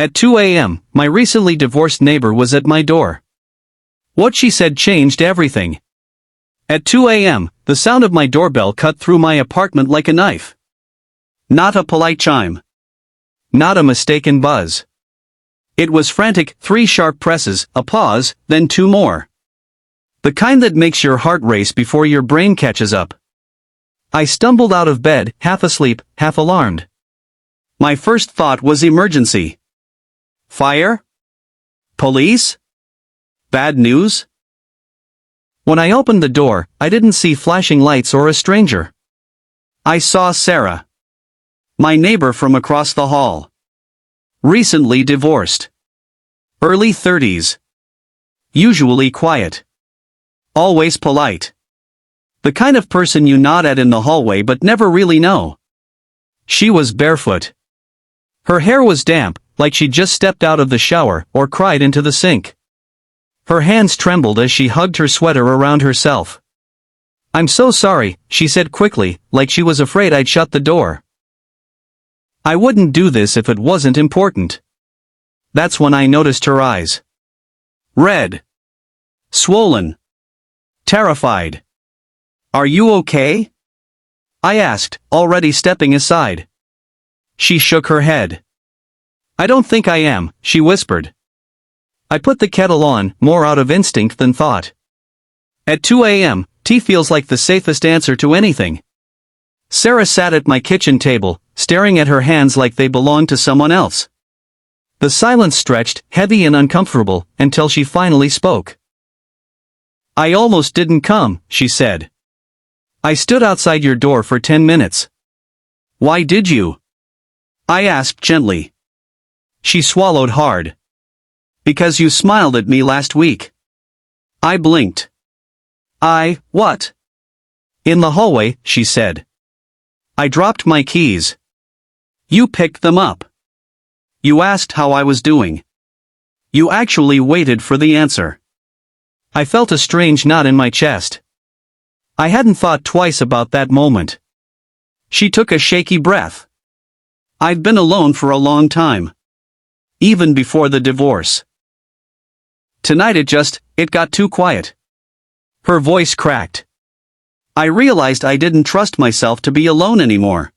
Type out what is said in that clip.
At 2 a.m., my recently divorced neighbor was at my door. What she said changed everything. At 2 a.m., the sound of my doorbell cut through my apartment like a knife. Not a polite chime. Not a mistaken buzz. It was frantic, 3 sharp presses, a pause, then 2 more. The kind that makes your heart race before your brain catches up. I stumbled out of bed, half asleep, half alarmed. My first thought was emergency. Fire? Police? Bad news? When I opened the door, I didn't see flashing lights or a stranger. I saw Sarah. My neighbor from across the hall. Recently divorced. Early 30s. Usually quiet. Always polite. The kind of person you nod at in the hallway but never really know. She was barefoot. Her hair was damp, like she'd just stepped out of the shower or cried into the sink. Her hands trembled as she hugged her sweater around herself. "I'm so sorry," she said quickly, like she was afraid I'd shut the door. I wouldn't do this if it wasn't important. That's when I noticed her eyes. Red. Swollen. Terrified. "Are you okay?" I asked, already stepping aside. She shook her head. "I don't think I am," she whispered. I put the kettle on, more out of instinct than thought. At 2 a.m., tea feels like the safest answer to anything. Sarah sat at my kitchen table, staring at her hands like they belonged to someone else. The silence stretched, heavy and uncomfortable, until she finally spoke. "I almost didn't come," she said. "I stood outside your door for 10 minutes. Why did you?" I asked gently. She swallowed hard. "Because you smiled at me last week." I blinked. What?" "In the hallway," she said. "I dropped my keys. You picked them up. You asked how I was doing. You actually waited for the answer." I felt a strange knot in my chest. I hadn't thought twice about that moment. She took a shaky breath. I'd been alone for a long time. Even before the divorce. Tonight it got too quiet. Her voice cracked. I realized I didn't trust myself to be alone anymore.